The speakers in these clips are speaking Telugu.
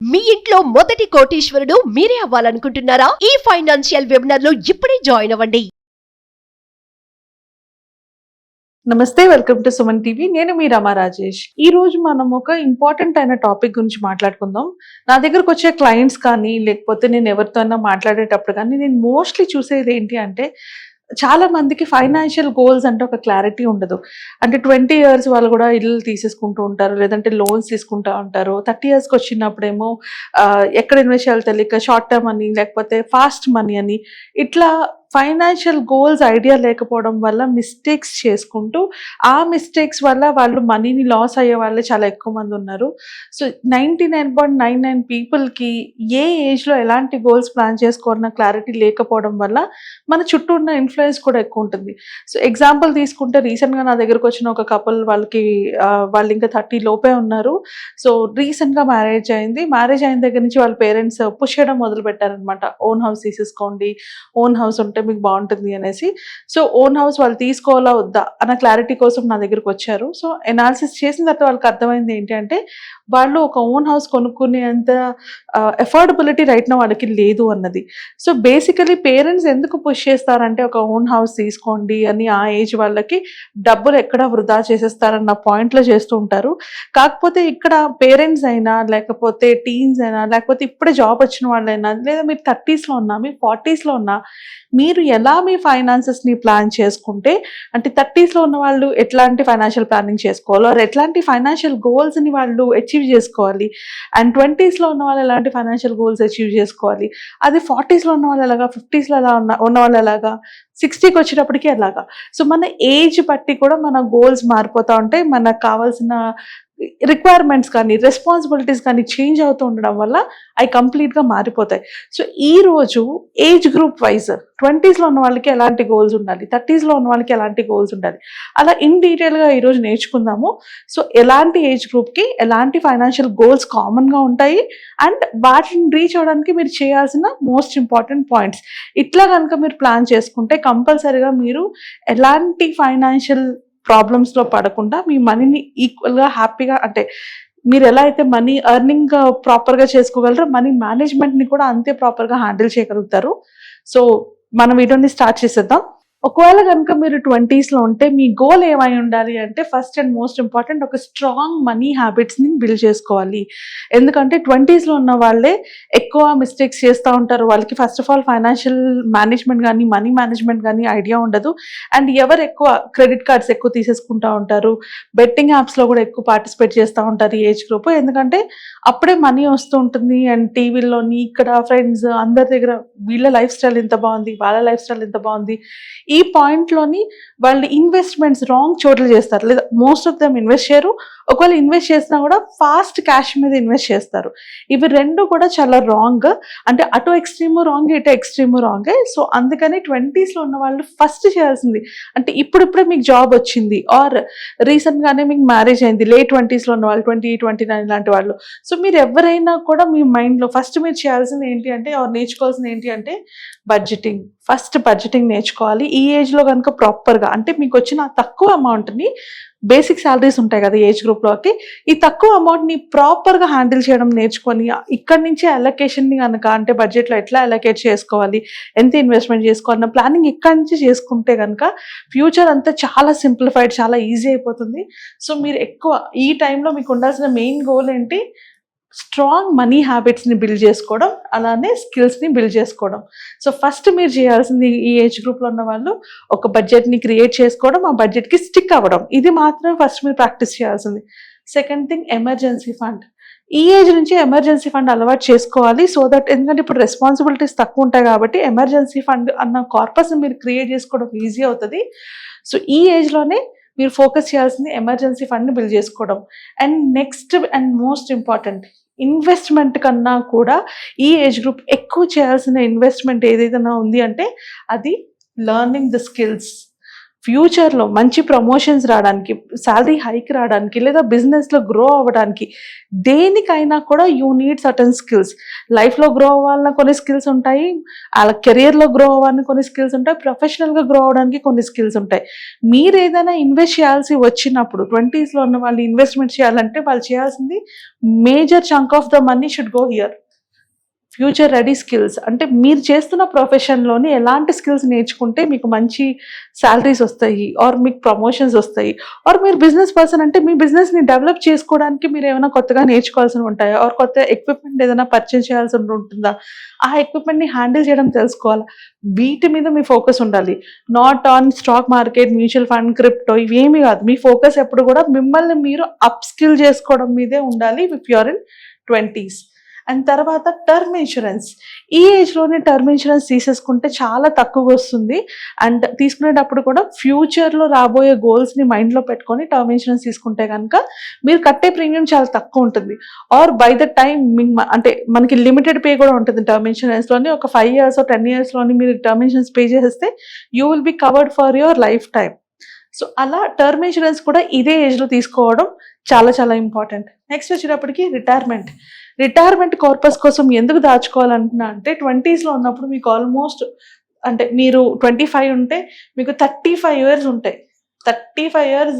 మీ ఇంట్లో మొదటి కోటీశ్వరుడు మీరే అవ్వాలనుకుంటున్నారా? ఈ ఫైనాన్షియల్ వెబినార్ లో ఇప్పుడే జాయిన్ అవ్వండి. నమస్తే, వెల్కమ్ టు సుమన్ టీవీ. నేను మీ రమా రాజేష్. ఈ రోజు మనం ఒక ఇంపార్టెంట్ అయిన టాపిక్ గురించి మాట్లాడుకుందాం. నా దగ్గరకు వచ్చే క్లయింట్స్ కానీ లేకపోతే నేను ఎవరితో అయినా మాట్లాడేటప్పుడు కానీ నేను మోస్ట్లీ చూసేది ఏంటి అంటే, చాలా మందికి ఫైనాన్షియల్ గోల్స్ అంటే ఒక క్లారిటీ ఉండదు. అంటే 20 years వాళ్ళు కూడా ఇల్లు తీసేసుకుంటూ ఉంటారు, లేదంటే లోన్స్ తీసుకుంటూ ఉంటారు. 30 yearsకి వచ్చినప్పుడేమో ఎక్కడ ఇన్వెస్ట్ చేయాలో తెలియక షార్ట్ టర్మ్ అని లేకపోతే ఫాస్ట్ మనీ అని ఇట్లా ఫైనాన్షియల్ గోల్స్ ఐడియా లేకపోవడం వల్ల మిస్టేక్స్ చేసుకుంటూ ఆ మిస్టేక్స్ వల్ల వాళ్ళు మనీని లాస్ అయ్యే వాళ్ళే చాలా ఎక్కువ మంది ఉన్నారు. సో 99.99 పీపుల్కి ఏ ఏజ్లో ఎలాంటి గోల్స్ ప్లాన్ చేసుకోవాలన్న క్లారిటీ లేకపోవడం వల్ల మన చుట్టూ ఉన్న ఇన్ఫ్లుయెన్స్ కూడా ఎక్కువ ఉంటుంది. సో ఎగ్జాంపుల్ తీసుకుంటే రీసెంట్గా నా దగ్గరకు వచ్చిన ఒక కపుల్, వాళ్ళు ఇంకా 30 లోపే ఉన్నారు. సో రీసెంట్గా మ్యారేజ్ అయింది. మ్యారేజ్ అయిన దగ్గర నుంచి వాళ్ళ పేరెంట్స్ పుష్ చేయడం మొదలు పెట్టారనమాట. ఓన్ హౌస్ తీసేసుకోండి, ఓన్ హౌస్ ఉంటే మీకు బాగుంటుంది అనేసి. సో ఓన్ హౌస్ వాళ్ళు తీసుకోవాలా వద్దా అన్న క్లారిటీ కోసం నా దగ్గరకు వచ్చారు. సో ఎనాలిసిస్ చేసిన తర్వాత వాళ్ళకి అర్థమైంది ఏంటి అంటే, వాళ్ళు ఒక ఓన్ హౌస్ కొనుక్కునేంత ఎఫోర్డబిలిటీ రైట్ నా వాళ్ళకి లేదు అన్నది. సో బేసికలీ పేరెంట్స్ ఎందుకు పుష్ చేస్తారంటే, ఒక ఓన్ హౌస్ తీసుకోండి అని ఆ ఏజ్ వాళ్ళకి డబ్బులు ఎక్కడ వృధా చేసేస్తారన్న పాయింట్లో చేస్తూ ఉంటారు. కాకపోతే ఇక్కడ పేరెంట్స్ అయినా లేకపోతే టీన్స్ అయినా లేకపోతే ఇప్పుడే జాబ్ వచ్చిన వాళ్ళైనా లేదా మీరు 30sలో ఉన్నా మీరు 40sలో ఉన్నా మీరు ఎలా మీ ఫైనాన్సెస్ని ప్లాన్ చేసుకుంటే, అంటే 30sలో ఉన్న వాళ్ళు ఎట్లాంటి ఫైనాన్షియల్ ప్లానింగ్ చేసుకోవాలో, ఎట్లాంటి ఫైనాన్షియల్ గోల్స్ని వాళ్ళు అచీవ్ చేసుకోవాలి, అండ్ 20sలో ఉన్న వాళ్ళు ఎలాంటి ఫైనాన్షియల్ గోల్స్ అచీవ్ చేసుకోవాలి, అది 40sలో ఉన్న వాళ్ళు ఎలాగా, 50sలో ఎలా ఉన్న వాళ్ళు ఎలాగా, 60కి వచ్చేటప్పటికి ఎలాగా. సో మన ఏజ్ బట్టి కూడా మన గోల్స్ మారిపోతూ ఉంటాయి. మనకు కావాల్సిన రిక్వైర్మెంట్స్ కానీ రెస్పాన్సిబిలిటీస్ కానీ చేంజ్ అవుతూ ఉండడం వల్ల అవి కంప్లీట్గా మారిపోతాయి. సో ఈరోజు ఏజ్ గ్రూప్ వైజ్ 20sలో ఉన్న వాళ్ళకి ఎలాంటి గోల్స్ ఉండాలి, 30sలో ఉన్న వాళ్ళకి ఎలాంటి గోల్స్ ఉండాలి, అలా ఇన్ డీటెయిల్గా ఈరోజు నేర్చుకుందాము. సో ఎలాంటి ఏజ్ గ్రూప్కి ఎలాంటి ఫైనాన్షియల్ గోల్స్ కామన్గా ఉంటాయి అండ్ వాటిని రీచ్ అవ్వడానికి మీరు చేయాల్సిన మోస్ట్ ఇంపార్టెంట్ పాయింట్స్. ఇట్లా కనుక మీరు ప్లాన్ చేసుకుంటే కంపల్సరీగా మీరు ఎలాంటి ఫైనాన్షియల్ ప్రాబ్లమ్స్లో పడకుండా మీ మనీని ఈక్వల్గా హ్యాపీగా, అంటే మీరు ఎలా అయితే మనీ ఎర్నింగ్ ప్రాపర్గా చేసుకోగలరో మనీ మేనేజ్మెంట్ని కూడా అంతే ప్రాపర్గా హ్యాండిల్ చేయగలుగుతారు. సో మనం వీడియోని స్టార్ట్ చేసేద్దాం. ఒకవేళ కనుక మీరు 20sలో ఉంటే మీ గోల్ ఏమై ఉండాలి అంటే, ఫస్ట్ అండ్ మోస్ట్ ఇంపార్టెంట్ ఒక స్ట్రాంగ్ మనీ హ్యాబిట్స్ని బిల్డ్ చేసుకోవాలి. ఎందుకంటే 20sలో ఉన్న వాళ్ళే ఎక్కువ మిస్టేక్స్ చేస్తూ ఉంటారు. వాళ్ళకి first of all financial management కానీ మనీ మేనేజ్మెంట్ కానీ ఐడియా ఉండదు. అండ్ ఎవరు ఎక్కువ క్రెడిట్ కార్డ్స్ ఎక్కువ తీసేసుకుంటూ ఉంటారు, బెట్టింగ్ యాప్స్లో కూడా ఎక్కువ పార్టిసిపేట్ చేస్తూ ఉంటారు ఈ ఏజ్ గ్రూప్. ఎందుకంటే అప్పుడే మనీ వస్తూ ఉంటుంది అండ్ టీవీలోని ఇక్కడ ఫ్రెండ్స్ అందరి దగ్గర వీళ్ళ లైఫ్ స్టైల్ ఎంత బాగుంది, వాళ్ళ లైఫ్ స్టైల్ ఎంత బాగుంది, ఈ పాయింట్లోని వాళ్ళు ఇన్వెస్ట్మెంట్స్ రాంగ్ చోట్ల చేస్తారు, లేదా మోస్ట్ ఆఫ్ దెమ్ ఇన్వెస్ట్ చేయరు. ఒకవేళ ఇన్వెస్ట్ చేసినా కూడా ఫాస్ట్ క్యాష్ మీద ఇన్వెస్ట్ చేస్తారు. ఇవి రెండు కూడా చాలా రాంగ్. అంటే అటు ఎక్స్ట్రీము రాంగ్, ఇటు ఎక్స్ట్రీము రాంగే. సో అందుకని 20sలో ఉన్న వాళ్ళు ఫస్ట్ చేయాల్సింది, అంటే ఇప్పుడిప్పుడే మీకు జాబ్ వచ్చింది ఆర్ రీసెంట్గానే మీకు మ్యారేజ్ అయింది, లేట్ 20sలో ఉన్న వాళ్ళు 20, 29 లాంటి వాళ్ళు. సో మీరు ఎవరైనా కూడా మీ మైండ్లో ఫస్ట్ మీరు చేయాల్సింది ఏంటి అంటే, నేర్చుకోవాల్సింది ఏంటి అంటే బడ్జెటింగ్. ఫస్ట్ బడ్జెటింగ్ నేర్చుకోవాలి ఈ ఏజ్లో కనుక ప్రాపర్గా. అంటే మీకు వచ్చిన తక్కువ అమౌంట్ని, బేసిక్ శాలరీస్ ఉంటాయి కదా ఏజ్ గ్రూప్లోకి, ఈ తక్కువ అమౌంట్ని ప్రాపర్గా హ్యాండిల్ చేయడం నేర్చుకొని ఇక్కడి నుంచే అలొకేషన్ని కనుక, అంటే బడ్జెట్లో ఎట్లా అలొకేట్ చేసుకోవాలి, ఎంత ఇన్వెస్ట్మెంట్ చేసుకోవాలన్న ప్లానింగ్ ఇక్కడి నుంచి చేసుకుంటే కనుక ఫ్యూచర్ అంతా చాలా సింప్లిఫైడ్, చాలా ఈజీ అయిపోతుంది. సో మీరు ఎక్కువ ఈ టైంలో మీకు ఉండాల్సిన మెయిన్ గోల్ ఏంటి, స్ట్రాంగ్ మనీ హ్యాబిట్స్ని బిల్డ్ చేసుకోవడం, అలానే స్కిల్స్ని బిల్డ్ చేసుకోవడం. సో ఫస్ట్ మీరు చేయాల్సింది ఈ ఏజ్ గ్రూప్లో ఉన్న వాళ్ళు ఒక బడ్జెట్ని క్రియేట్ చేసుకోవడం, ఆ బడ్జెట్కి స్టిక్ అవ్వడం. ఇది మాత్రమే ఫస్ట్ మీరు ప్రాక్టీస్ చేయాల్సింది. Second thing, emergency fund. ఈ ఏజ్ నుంచి ఎమర్జెన్సీ ఫండ్ అలవాటు చేసుకోవాలి. సో దట్, ఎందుకంటే ఇప్పుడు రెస్పాన్సిబిలిటీస్ తక్కువ ఉంటాయి కాబట్టి ఎమర్జెన్సీ ఫండ్ అన్న కార్పస్ని మీరు క్రియేట్ చేసుకోవడం ఈజీ అవుతుంది. సో ఈ ఏజ్లోనే మీరు ఫోకస్ చేయాల్సింది ఎమర్జెన్సీ ఫండ్ని బిల్డ్ చేసుకోవడం. And next and most important, investment కన్నా కూడా ఈ ఏజ్ గ్రూప్ ఎక్కువ చేయాల్సిన ఇన్వెస్ట్మెంట్ ఏదైనా ఉంది అంటే అది లెర్నింగ్ ద స్కిల్స్. ఫ్యూచర్లో మంచి ప్రమోషన్స్ రావడానికి, శాలరీ హైక్ రావడానికి, లేదా బిజినెస్లో గ్రో అవ్వడానికి, దేనికైనా కూడా యూ నీడ్ సర్టన్ స్కిల్స్. లైఫ్లో గ్రో అవ్వాలన్న కొన్ని స్కిల్స్ ఉంటాయి, అలా కెరియర్లో గ్రో అవ్వాలని కొన్ని స్కిల్స్ ఉంటాయి, ప్రొఫెషనల్గా గ్రో అవ్వడానికి కొన్ని స్కిల్స్ ఉంటాయి. మీరు ఏదైనా ఇన్వెస్ట్ చేయాల్సి వచ్చినప్పుడు 20sలో ఉన్న వాళ్ళు ఇన్వెస్ట్మెంట్ చేయాలంటే వాళ్ళు చేయాల్సింది major chunk of the money should go here. Future ready skills అంటే మీరు చేస్తున్న ప్రొఫెషన్లోని ఎలాంటి స్కిల్స్ నేర్చుకుంటే మీకు మంచి శాలరీస్ వస్తాయి, ఆర్ మీకు ప్రమోషన్స్ వస్తాయి, ఆర్ మీరు బిజినెస్ పర్సన్ అంటే మీ బిజినెస్ని డెవలప్ చేసుకోవడానికి మీరు ఏమైనా కొత్తగా నేర్చుకోవాల్సి ఉంటాయా, ఆర్ కొత్త ఎక్విప్మెంట్ ఏదైనా పర్చేస్ చేయాల్సి ఉంటుందా, ఆ ఎక్విప్మెంట్ని హ్యాండిల్ చేయడం తెలుసుకోవాలి. వీటి మీద మీ ఫోకస్ ఉండాలి. Not on stock market, mutual fund, crypto ఇవేమీ కాదు. మీ ఫోకస్ ఎప్పుడు కూడా మిమ్మల్ని మీరు అప్ స్కిల్ చేసుకోవడం మీదే ఉండాలి if you're in 20s. And తర్వాత టర్మ్ ఇన్సూరెన్స్. ఈ ఏజ్లోనే టర్మ్ ఇన్సూరెన్స్ తీసేసుకుంటే చాలా తక్కువగా వస్తుంది. అండ్ తీసుకునేటప్పుడు కూడా ఫ్యూచర్లో రాబోయే గోల్స్ని మైండ్లో పెట్టుకొని టర్మ్ ఇన్సూరెన్స్ తీసుకుంటే కనుక మీరు కట్టే ప్రీమియం చాలా తక్కువ ఉంటుంది. ఆర్ బై ద టైం అంటే మనకి లిమిటెడ్ పే కూడా ఉంటుంది టర్మ్ ఇన్సూరెన్స్లోని. ఒక 5 years or 10 yearsలోని మీరు టర్మ్ ఇన్సూరెన్స్ పే చేస్తే you will be covered for your life time. So అలా టర్మ్ ఇన్సూరెన్స్ కూడా ఇదే ఏజ్లో తీసుకోవడం చాలా చాలా ఇంపార్టెంట్. నెక్స్ట్ వచ్చేటప్పటికి రిటైర్మెంట్ కార్పస్ కోసం ఎందుకు దాచుకోవాలంటున్నా అంటే 20sలో ఉన్నప్పుడు మీకు ఆల్మోస్ట్ అంటే మీరు 25 ఉంటే మీకు 35 years ఉంటాయి. 35 years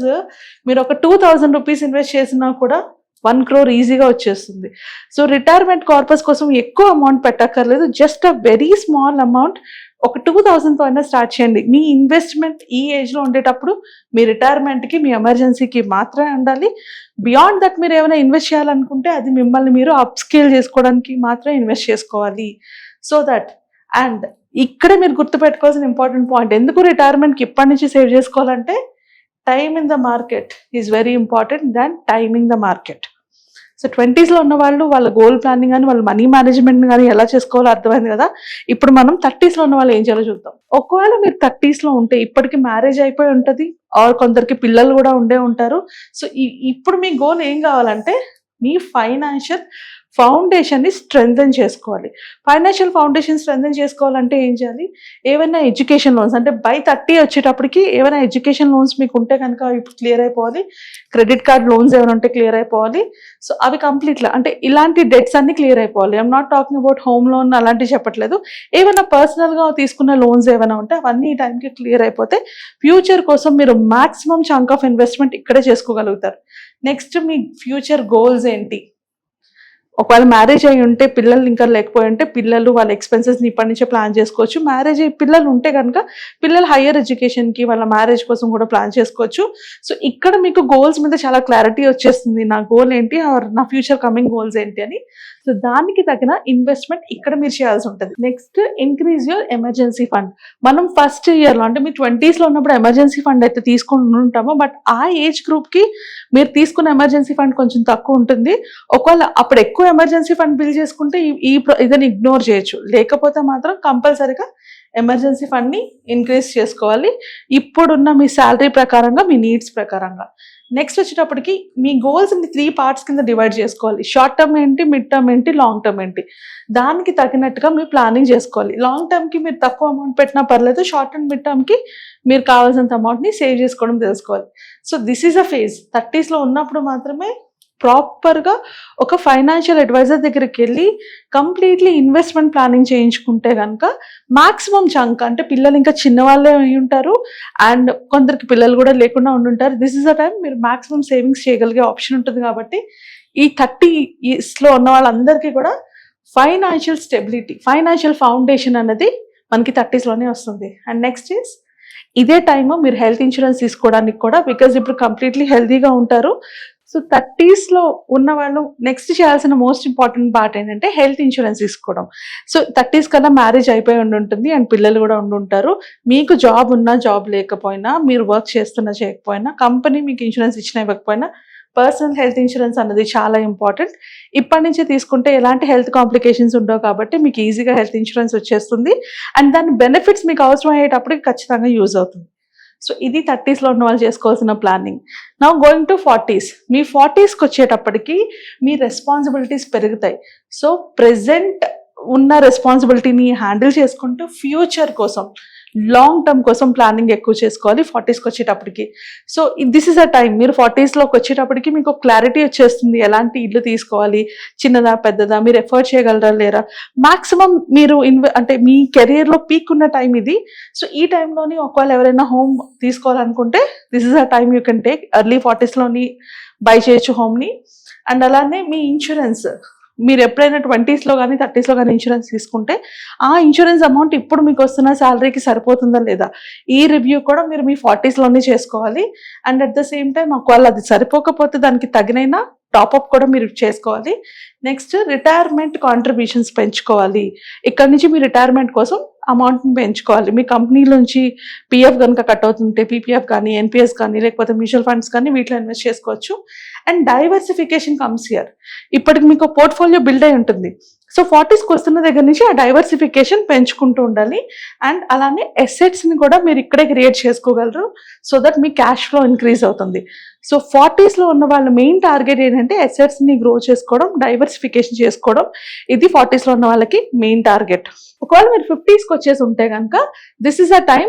మీరు ఒక 2000 rupees ఇన్వెస్ట్ చేసినా కూడా 1 crore ఈజీగా వచ్చేస్తుంది. సో రిటైర్మెంట్ కార్పస్ కోసం ఎక్కువ అమౌంట్ పెట్టక్కర్లేదు, just a very small amount, ఒక 2000తో అయినా స్టార్ట్ చేయండి. మీ ఇన్వెస్ట్మెంట్ ఈ ఏజ్లో ఉండేటప్పుడు మీ రిటైర్మెంట్కి, మీ ఎమర్జెన్సీకి మాత్రమే ఉండాలి. బియాండ్ దట్ మీరు ఏమైనా ఇన్వెస్ట్ చేయాలనుకుంటే అది మిమ్మల్ని మీరు అప్ స్కేల్ చేసుకోవడానికి మాత్రమే ఇన్వెస్ట్ చేసుకోవాలి. సో దట్ అండ్ ఇక్కడ మీరు గుర్తుపెట్టుకోవాల్సిన ఇంపార్టెంట్ పాయింట్, ఎందుకు రిటైర్మెంట్కి ఇప్పటి నుంచి సేవ్ చేసుకోవాలంటే time in the market is very important than timing the market. So 20sలో ఉన్న వాళ్ళు వాళ్ళ గోల్ ప్లానింగ్ కానీ వాళ్ళ మనీ మేనేజ్మెంట్ కానీ ఎలా చేసుకోవాలో అర్థమైంది కదా. ఇప్పుడు మనం 30sలో ఉన్న వాళ్ళు ఏం చేయాలో చూద్దాం. ఒకవేళ మీరు 30sలో ఉంటే ఇప్పటికి మ్యారేజ్ అయిపోయి ఉంటుంది, ఆర్ కొందరికి పిల్లలు కూడా ఉండే ఉంటారు. సో ఇప్పుడు మీ గోల్ ఏం కావాలంటే మీ ఫైనాన్షియల్ ఫౌండేషన్ని స్ట్రెంథెన్ చేసుకోవాలి. ఫైనాన్షియల్ ఫౌండేషన్ స్ట్రెంథెన్ చేసుకోవాలంటే ఏం చేయాలి, ఏమైనా ఎడ్యుకేషన్ లోన్స్ అంటే బై 30 వచ్చేటప్పటికి ఏమైనా ఎడ్యుకేషన్ లోన్స్ మీకు ఉంటే కనుక ఇప్పుడు క్లియర్ అయిపోవాలి. క్రెడిట్ కార్డ్ లోన్స్ ఏమైనా ఉంటే క్లియర్ అయిపోవాలి. సో అవి కంప్లీట్గా అంటే ఇలాంటి డెట్స్ అన్ని క్లియర్ అయిపోవాలి. I'm not talking about home loan అలాంటివి చెప్పట్లేదు. ఏమైనా పర్సనల్గా తీసుకున్న లోన్స్ ఏమైనా ఉంటే అవన్నీ ఈ టైంకి క్లియర్ అయిపోతే ఫ్యూచర్ కోసం మీరు మాక్సిమం చంక్ ఆఫ్ ఇన్వెస్ట్మెంట్ ఇక్కడే చేసుకోగలుగుతారు. నెక్స్ట్ మీ ఫ్యూచర్ గోల్స్ ఏంటి, ఒకవేళ మ్యారేజ్ అయ్యి ఉంటే పిల్లలు ఇంకా లేకపోయి ఉంటే పిల్లలు వాళ్ళ ఎక్స్పెన్సెస్ని ఇప్పటి నుంచే ప్లాన్ చేసుకోవచ్చు. మ్యారేజ్ అయ్యి పిల్లలు ఉంటే కనుక పిల్లలు హయ్యర్ ఎడ్యుకేషన్కి వాళ్ళ మ్యారేజ్ కోసం కూడా ప్లాన్ చేసుకోవచ్చు. సో ఇక్కడ మీకు గోల్స్ మీద చాలా క్లారిటీ వచ్చేస్తుంది, నా గోల్ ఏంటి ఆర్ నా ఫ్యూచర్ కమింగ్ గోల్స్ ఏంటి అని. సో దానికి తగిన ఇన్వెస్ట్మెంట్ ఇక్కడ మీరు చేయాల్సి ఉంటుంది. Next increase your emergency fund. మనం ఫస్ట్ ఇయర్లో అంటే మీ 20sలో ఉన్నప్పుడు ఎమర్జెన్సీ ఫండ్ అయితే తీసుకుని ఉంటామో, బట్ ఆ ఏజ్ గ్రూప్కి మీరు తీసుకున్న ఎమర్జెన్సీ ఫండ్ కొంచెం తక్కువ ఉంటుంది. ఒకవేళ అప్పుడు ఎక్కువ ఎమర్జెన్సీ ఫండ్ బిల్ చేసుకుంటే ఇదని ఇగ్నోర్ చేయొచ్చు, లేకపోతే మాత్రం కంపల్సరీగా ఎమర్జెన్సీ ఫండ్ని ఇంక్రీజ్ చేసుకోవాలి ఇప్పుడున్న మీ శాలరీ ప్రకారంగా, మీ నీడ్స్ ప్రకారంగా. నెక్స్ట్ వచ్చేటప్పటికి మీ గోల్స్ని 3 parts కింద డివైడ్ చేసుకోవాలి. షార్ట్ టర్మ్ ఏంటి, మిడ్ టర్మ్ ఏంటి, లాంగ్ టర్మ్ ఏంటి, దానికి తగినట్టుగా మీరు ప్లానింగ్ చేసుకోవాలి. లాంగ్ టర్మ్కి మీరు తక్కువ అమౌంట్ పెట్టినా పర్లేదు, షార్ట్ అండ్ మిడ్ టర్మ్కి మీరు కావాల్సినంత అమౌంట్ని సేవ్ చేసుకోవడం తెలుసుకోవాలి. So this is a phase. 30sలో ఉన్నప్పుడు మాత్రమే ప్రాపర్గా ఒక ఫైనాన్షియల్ అడ్వైజర్ దగ్గరికి వెళ్ళి కంప్లీట్లీ ఇన్వెస్ట్మెంట్ ప్లానింగ్ చేయించుకుంటే కనుక మాక్సిమం చంక్ అంటే పిల్లలు ఇంకా చిన్నవాళ్ళే అయి ఉంటారు అండ్ కొందరికి పిల్లలు కూడా లేకుండా ఉండుంటారు. దిస్ ఇస్ అ టైం మీరు మాక్సిమం సేవింగ్స్ చేయగలిగే ఆప్షన్ ఉంటుంది. కాబట్టి ఈ 30sలో ఉన్న వాళ్ళందరికీ కూడా ఫైనాన్షియల్ స్టెబిలిటీ, ఫైనాన్షియల్ ఫౌండేషన్ అనేది మనకి 30sలోనే వస్తుంది. అండ్ నెక్స్ట్ ఈస్ ఇదే టైము మీరు హెల్త్ ఇన్సూరెన్స్ తీసుకోవడానికి కూడా, బికాజ్ ఇప్పుడు కంప్లీట్లీ హెల్తీగా ఉంటారు. సో 30sలో ఉన్న వాళ్ళు నెక్స్ట్ చేయాల్సిన మోస్ట్ ఇంపార్టెంట్ పార్ట్ ఏంటంటే హెల్త్ ఇన్సూరెన్స్ తీసుకోవడం. సో 30s కన్నా మ్యారేజ్ అయిపోయి ఉంటుంది అండ్ పిల్లలు కూడా ఉండుంటారు. మీకు జాబ్ ఉన్నా జాబ్ లేకపోయినా, మీరు వర్క్ చేస్తున్నా చేయకపోయినా, కంపెనీ మీకు ఇన్సూరెన్స్ ఇచ్చినా ఇవ్వకపోయినా, పర్సనల్ హెల్త్ ఇన్సూరెన్స్ అన్నది చాలా ఇంపార్టెంట్. ఇప్పటి నుంచే తీసుకుంటే ఎలాంటి హెల్త్ కాంప్లికేషన్స్ ఉండవు కాబట్టి మీకు ఈజీగా హెల్త్ ఇన్సూరెన్స్ వచ్చేస్తుంది అండ్ దాని బెనిఫిట్స్ మీకు అవసరం అయ్యేటప్పటికి ఖచ్చితంగా యూజ్ అవుతుంది. సో ఇది 30sలో ఉన్న వాళ్ళు చేసుకోవాల్సిన planning. Now going to 40s. మీ 40sకి వచ్చేటప్పటికి మీ రెస్పాన్సిబిలిటీస్ పెరుగుతాయి. సో ప్రెజెంట్ ఉన్న రెస్పాన్సిబిలిటీని హ్యాండిల్ చేసుకుంటూ ఫ్యూచర్ కోసం లాంగ్ టర్మ్ కోసం ప్లానింగ్ ఎక్కువ చేసుకోవాలి 40స్కి వచ్చేటప్పటికి. So this is a time. మీరు 40స్లోకి వచ్చేటప్పటికి మీకు క్లారిటీ వచ్చేస్తుంది, ఎలాంటి ఇల్లు తీసుకోవాలి, చిన్నదా పెద్దదా, మీరు ఎఫర్ట్ చేయగలరా లేరా. మాక్సిమం మీరు అంటే మీ కెరియర్లో పీక్ ఉన్న టైం ఇది. సో ఈ టైంలోని ఒకవేళ ఎవరైనా హోమ్ తీసుకోవాలనుకుంటే this is a time you can take. Early 40స్లోని బై చేయొచ్చు హోమ్ని. అండ్ అలానే మీ ఇన్సూరెన్స్, మీరు ఎప్పుడైనా 20స్లో కానీ 30స్లో కానీ ఇన్సూరెన్స్ తీసుకుంటే ఆ ఇన్సూరెన్స్ అమౌంట్ ఇప్పుడు మీకు వస్తున్న శాలరీకి సరిపోతుందా లేదా, ఈ రివ్యూ కూడా మీరు మీ 40స్లోనే చేసుకోవాలి. And at the same time ఒకవేళ అది సరిపోకపోతే దానికి తగినైన టాప్అప్ కూడా మీరు చేసుకోవాలి. నెక్స్ట్ రిటైర్మెంట్ కాంట్రిబ్యూషన్స్ పెంచుకోవాలి. ఇక్కడ నుంచి మీ రిటైర్మెంట్ కోసం అమౌంట్ని పెంచుకోవాలి. మీ కంపెనీ నుంచి పిఎఫ్ కనుక కట్ అవుతుంటే పీపీఎఫ్ కానీ ఎన్పిఎస్ కానీ లేకపోతే మ్యూచువల్ ఫండ్స్ కానీ వీటిలో ఇన్వెస్ట్ చేసుకోవచ్చు. And diversification comes here. ఇప్పటికి మీకు పోర్ట్ఫోలియో బిల్డ్ అయి ఉంటుంది. సో 40స్కి వస్తున్న దగ్గర నుంచి ఆ డైవర్సిఫికేషన్ పెంచుకుంటూ ఉండాలి. అండ్ అలానే అసెట్స్ని కూడా మీరు ఇక్కడే క్రియేట్ చేసుకోగలరు so that me cash flow increase అవుతుంది. సో 40స్లో ఉన్న వాళ్ళ మెయిన్ టార్గెట్ ఏంటంటే అసెట్స్ని గ్రో చేసుకోవడం, డైవర్సిఫికేషన్ చేసుకోవడం. ఇది 40స్లో ఉన్న వాళ్ళకి మెయిన్ టార్గెట్. ఒకవేళ మీరు 50స్కి వచ్చేసి ఉంటే కనుక this is a time.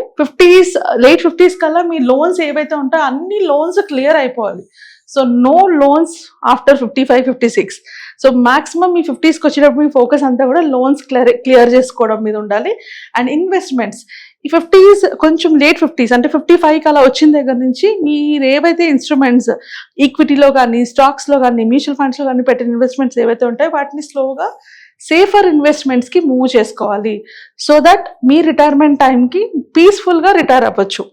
Late 50s కల్లా మీ లోన్స్ ఏవైతే ఉంటాయో అన్ని లోన్స్ క్లియర్ అయిపోవాలి. So no loans after 55, 56. So maximum మీ 50స్కి వచ్చేటప్పుడు మీ ఫోకస్ అంతా కూడా లోన్స్ క్లియర్ చేసుకోవడం మీద ఉండాలి. అండ్ ఇన్వెస్ట్మెంట్స్ ఈ 50s కొంచెం లేట్ 50s అంటే 55కి అలా వచ్చిన దగ్గర నుంచి మీరు ఏవైతే ఇన్స్ట్రుమెంట్స్ ఈక్విటీలో కానీ స్టాక్స్లో కానీ మ్యూచువల్ ఫండ్స్లో కానీ పెట్టిన ఇన్వెస్ట్మెంట్స్ ఏవైతే ఉంటాయో వాటిని స్లోగా సేఫర్ ఇన్వెస్ట్మెంట్స్కి మూవ్ చేసుకోవాలి. సో దట్ మీ రిటైర్మెంట్ టైంకి పీస్ఫుల్గా రిటైర్ అవ్వచ్చు.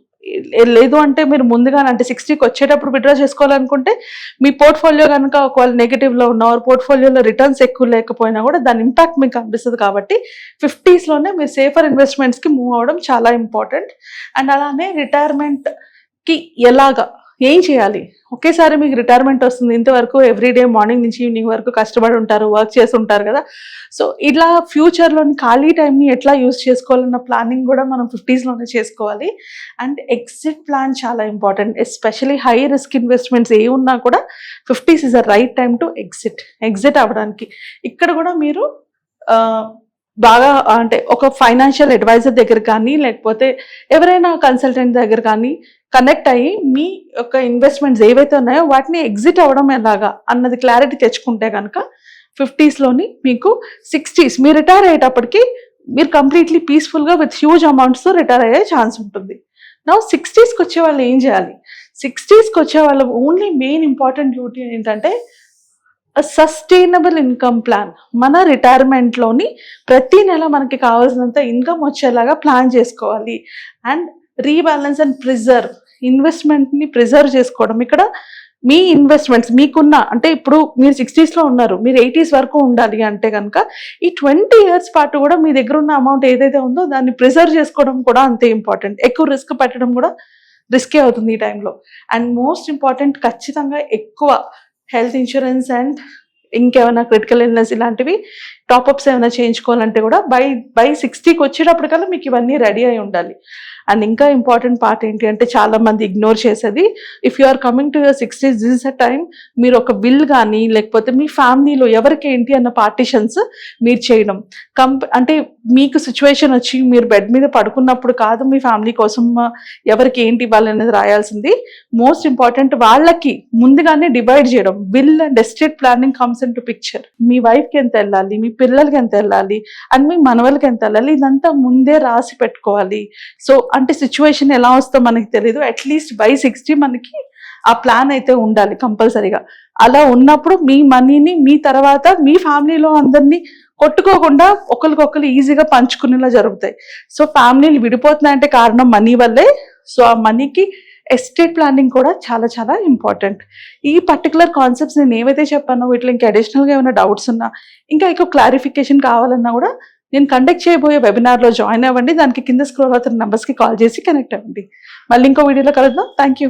లేదు అంటే మీరు ముందుగానే అంటే 60కి వచ్చేటప్పుడు విత్డ్రా చేసుకోవాలనుకుంటే మీ పోర్ట్ఫోలియో కనుక ఒకవేళ నెగిటివ్లో ఉన్న పోర్ట్ఫోలియోలో రిటర్న్స్ ఎక్కువ లేకపోయినా కూడా దాని ఇంపాక్ట్ మీకు కనిపిస్తుంది. కాబట్టి 50స్లోనే మీరు సేఫర్ ఇన్వెస్ట్మెంట్స్కి మూవ్ అవ్వడం చాలా ఇంపార్టెంట్. అండ్ అలానే రిటైర్మెంట్కి ఏం చేయాలి, ఒకేసారి మీకు రిటైర్మెంట్ వస్తుంది, ఇంతవరకు ఎవ్రీడే మార్నింగ్ నుంచి ఈవినింగ్ వరకు కష్టపడి ఉంటారు, వర్క్ చేసి ఉంటారు కదా. సో ఇలా ఫ్యూచర్లోని ఖాళీ టైంని ఎట్లా యూజ్ చేసుకోవాలన్న ప్లానింగ్ కూడా మనం 50స్లోనే చేసుకోవాలి. అండ్ ఎగ్జిట్ ప్లాన్ చాలా important. Especially high risk investments ఏ ఉన్నా కూడా 50s is the right time to exit అవ్వడానికి. ఇక్కడ కూడా మీరు బాగా అంటే ఒక ఫైనాన్షియల్ అడ్వైజర్ దగ్గర కానీ లేకపోతే ఎవరైనా కన్సల్టెంట్ దగ్గర కానీ కనెక్ట్ అయ్యి మీ యొక్క ఇన్వెస్ట్మెంట్స్ ఏవైతే ఉన్నాయో వాటిని ఎగ్జిట్ అవ్వడం ఎలాగా అన్నది క్లారిటీ తెచ్చుకుంటే కనుక 50స్లోని మీకు 60s మీరు రిటైర్ అయ్యేటప్పటికి మీరు కంప్లీట్లీ పీస్ఫుల్గా విత్ హ్యూజ్ అమౌంట్స్తో రిటైర్ అయ్యే ఛాన్స్ ఉంటుంది. నా 60స్కి వచ్చే వాళ్ళు ఏం చేయాలి? 60స్కి వచ్చే వాళ్ళ ఓన్లీ మెయిన్ ఇంపార్టెంట్ డ్యూటీ ఏంటంటే సస్టైనబుల్ ఇన్కమ్ ప్లాన్. మన రిటైర్మెంట్లోని ప్రతి నెల మనకి కావాల్సినంత ఇన్కమ్ వచ్చేలాగా ప్లాన్ చేసుకోవాలి. అండ్ రీబ్యాలెన్స్ అండ్ ప్రిజర్వ్, ఇన్వెస్ట్మెంట్ని ప్రిజర్వ్ చేసుకోవడం. ఇక్కడ మీ ఇన్వెస్ట్మెంట్స్ మీకున్న అంటే ఇప్పుడు మీరు 60స్లో ఉన్నారు, మీరు 80s వరకు ఉండాలి అంటే కనుక ఈ 20 years పాటు కూడా మీ దగ్గర ఉన్న అమౌంట్ ఏదైతే ఉందో దాన్ని ప్రిజర్వ్ చేసుకోవడం కూడా అంతే ఇంపార్టెంట్. ఎక్కువ రిస్క్ పెట్టడం కూడా రిస్కే అవుతుంది ఈ టైంలో. అండ్ మోస్ట్ ఇంపార్టెంట్, ఖచ్చితంగా ఎక్కువ హెల్త్ ఇన్సూరెన్స్ అండ్ ఇంకేమైనా క్రిటికల్ ఇల్నెస్ ఇలాంటివి టాప్అప్స్ ఏమైనా చేయించుకోవాలంటే కూడా బై 60కి వచ్చేటప్పటికల్లా మీకు ఇవన్నీ రెడీ అయి ఉండాలి. అండ్ ఇంకా ఇంపార్టెంట్ పార్ట్ ఏంటి అంటే చాలా మంది ఇగ్నోర్ చేసేది, if you are coming to your 60s this is a time మీరు ఒక బిల్ కానీ లేకపోతే మీ ఫ్యామిలీలో ఎవరికి ఏంటి అన్న పార్టిషన్స్ మీరు చేయడం. అంటే మీకు సిచ్యువేషన్ వచ్చి మీరు బెడ్ మీద పడుకున్నప్పుడు కాదు మీ ఫ్యామిలీ కోసం ఎవరికి ఏంటి ఇవ్వాలనేది రాయాల్సింది. మోస్ట్ ఇంపార్టెంట్ వాళ్ళకి ముందుగానే డివైడ్ చేయడం. Will and estate planning comes into picture. మీ వైఫ్కి ఎంత వెళ్ళాలి, మీ పిల్లలకి ఎంత వెళ్ళాలి అండ్ మీ మనవలకి ఎంత వెళ్ళాలి, ఇదంతా ముందే రాసి పెట్టుకోవాలి. సో అంటే సిచ్యువేషన్ ఎలా వస్తుందో మనకి తెలియదు, అట్లీస్ట్ బై 60 మనకి ఆ ప్లాన్ అయితే ఉండాలి కంపల్సరీగా. అలా ఉన్నప్పుడు మీ మనీని మీ తర్వాత మీ ఫ్యామిలీలో అందరినీ కొట్టుకోకుండా ఒకరికొకరు ఈజీగా పంచుకునేలా జరుగుతాయి. సో ఫ్యామిలీలు విడిపోతున్నాయంటే కారణం మనీ వల్లే. సో ఆ మనీకి ఎస్టేట్ ప్లానింగ్ కూడా చాలా చాలా ఇంపార్టెంట్. ఈ పర్టికులర్ కాన్సెప్ట్స్ నేను ఏవైతే చెప్పానో వీటిలో ఇంకా అడిషనల్గా ఏమైనా డౌట్స్ ఉన్నా ఇంకా ఎక్కువ క్లారిఫికేషన్ కావాలన్నా కూడా నేను కండక్ట్ చేయబోయే వెబినార్లో జాయిన్ అవ్వండి. దానికి కింద స్క్రోల్ అవుతున్న నెంబర్స్కి కాల్ చేసి కనెక్ట్ అవ్వండి. మళ్ళీ ఇంకో వీడియోలో కలుద్దాం. Thank you.